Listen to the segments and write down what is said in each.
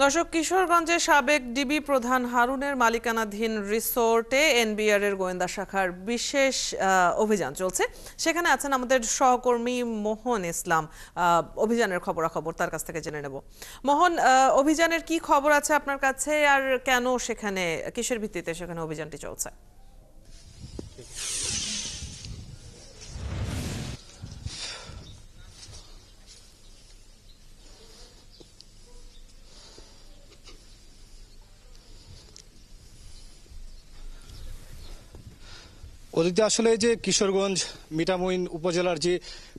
দর্শক, কিশোরগঞ্জের সাবেক ডিবি প্রধান হারুনের মালিকানাধীন রিসোর্টে এনবিআর এর গোয়েন্দা শাখার বিশেষ অভিযান চলছে। সেখানে আছেন আমাদের সহকর্মী মোহন ইসলাম। অভিযানের খবরাখবর তার কাছ থেকে জেনে নেব। মোহন, অভিযানের কি খবর আছে আপনার কাছে, আর কেন সেখানে, কিসের ভিত্তিতে সেখানে অভিযানটি চলছে? ওদিকে আসলে যে কিশোরগঞ্জ মিঠামইন উপজেলার যে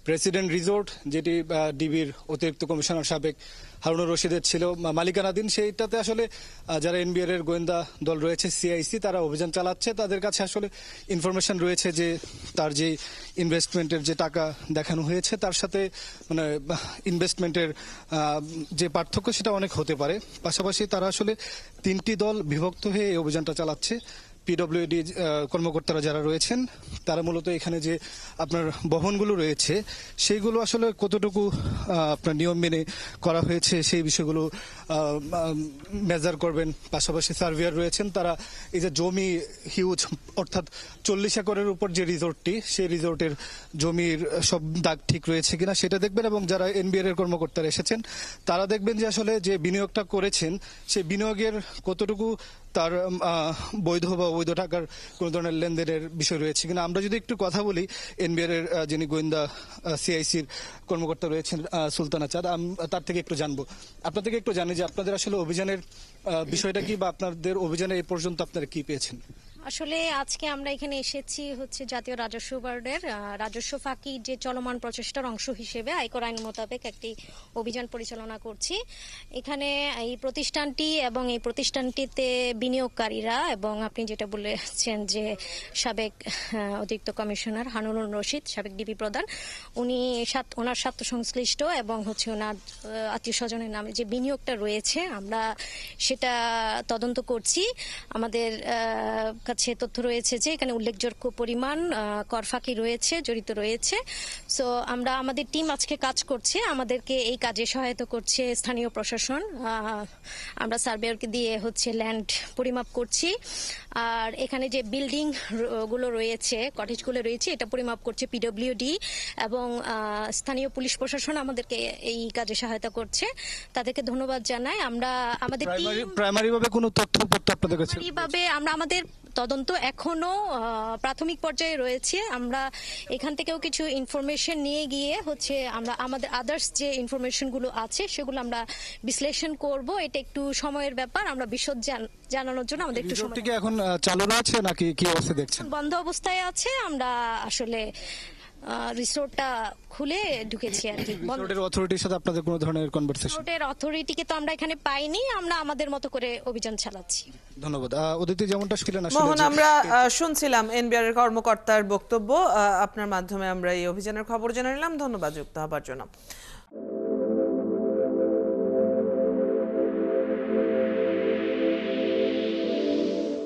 প্রেসিডেন্ট রিসোর্ট, যেটি ডিবির অতিরিক্ত কমিশনার সাবেক হারুনুর রশিদের ছিল মালিকানাধীন, সেইটাতে আসলে যারা এনবিআর এর গোয়েন্দা দল রয়েছে, সিআইসি, তারা অভিযান চালাচ্ছে। তাদের কাছে আসলে ইনফরমেশন রয়েছে যে তার যে ইনভেস্টমেন্টের যে টাকা দেখানো হয়েছে, তার সাথে মানে ইনভেস্টমেন্টের যে পার্থক্য সেটা অনেক হতে পারে। পাশাপাশি তারা আসলে তিনটি দল বিভক্ত হয়ে এই অভিযানটা চালাচ্ছে। পিডব্লিউডি কর্মকর্তারা যারা রয়েছেন, তারা মূলত এখানে যে আপনার ভবনগুলো রয়েছে সেইগুলো আসলে কতটুকু আপনার নিয়ম মেনে করা হয়েছে সেই বিষয়গুলো মেজার করবেন। পাশাপাশি সার্ভেয়ার রয়েছেন, তারা এই যে জমি হিউজ, অর্থাৎ 40 একরের উপর যে রিসোর্টটি, সেই রিসোর্টের জমির সব দাগ ঠিক রয়েছে কিনা সেটা দেখবেন। এবং যারা এনবিআর এর কর্মকর্তারা এসেছেন, তারা দেখবেন যে আসলে যে বিনিয়োগটা করেছেন সেই বিনিয়োগের কতটুকু তার বৈধ বা অবৈধ টাকার কোন ধরনের লেনদেনের বিষয় রয়েছে কিনা। আমরা যদি একটু কথা বলি, এনবিআর এর যিনি গোয়েন্দা সিআইসির কর্মকর্তা রয়েছেন সুলতানা চাঁদ, তার থেকে একটু জানবো। আপনার থেকে একটু জানি যে আপনাদের আসলে অভিযানের বিষয়টা কি, বা আপনাদের অভিযানে এই পর্যন্ত আপনারা কি পেয়েছেন? আসলে আজকে আমরা এখানে এসেছি জাতীয় রাজস্ব বোর্ডের রাজস্ব ফাঁকি যে চলমান প্রচেষ্টার অংশ হিসেবে আয়কর আইন মোতাবেক একটি অভিযান পরিচালনা করছি। এখানে এই প্রতিষ্ঠানটি এবং এই প্রতিষ্ঠানটিতে বিনিয়োগকারীরা এবং আপনি যেটা বলেছেন যে সাবেক অতিরিক্ত কমিশনার হারুনুর রশিদ, সাবেক ডিবি প্রধান, উনি ওনার স্বার্থ সংশ্লিষ্ট এবং ওনার আত্মীয় স্বজনের নামে যে বিনিয়োগটা রয়েছে, আমরা সেটা তদন্ত করছি। আমাদের কাছে তথ্য রয়েছে যে এখানে উল্লেখযোগ্য পরিমাণ কর ফাঁকি রয়েছে, জড়িত রয়েছে। সো আমাদের টিম আজকে কাজ করছে, আমাদেরকে এই কাজে সহায়তা করছে স্থানীয় প্রশাসন। আমরা সার্ভেয়ারকে দিয়ে ল্যান্ড পরিমাপ করছি, আর এখানে যে বিল্ডিং গুলো রয়েছে, কটেজগুলো রয়েছে, এটা পরিমাপ করছে পিডব্লিউডি, এবং স্থানীয় পুলিশ প্রশাসন আমাদেরকে এই কাজে সহায়তা করছে। তাদেরকে ধন্যবাদ জানাই। আমরা আমাদের প্রাইমারি ভাবে কোনো তথ্য আপনাদের কাছে? আমরা আমাদের তদন্ত এখনো প্রাথমিক পর্যায়ে রয়েছে। আমরা এখান থেকেও কিছু ইনফরমেশন নিয়ে গিয়ে আমরা আমাদের আদার্স যে ইনফরমেশন গুলো আছে সেগুলো আমরা বিশ্লেষণ করব। এটা একটু সময়ের ব্যাপার। আমরা বিশদ জানানোর জন্য আমাদের একটু সময়। এখন চালু আছে নাকি কি অবস্থা দেখছেন? বন্ধ অবস্থায় আছে। আমরা আসলে রিসোর্টটা খুলে ঢুকেছি আর কি। রিসোর্টের অথরিটির সাথে আপনাদের কোনো ধরনের কনভারসেশন? রিসোর্টের অথরিটিকে তো আমরা এখানে পাইনি, আমরা আমাদের মতো করে অভিযান চালাচ্ছি। ধন্যবাদ। অদিতি, যেমনটা শুনলেন মোহন, আমরা শুনছিলাম এনবিআর এর কর্মকর্তার বক্তব্য। আপনার মাধ্যমে আমরা এই অভিযানের খবর জেনে নিলাম। ধন্যবাদ যুক্ত হবার জন্য।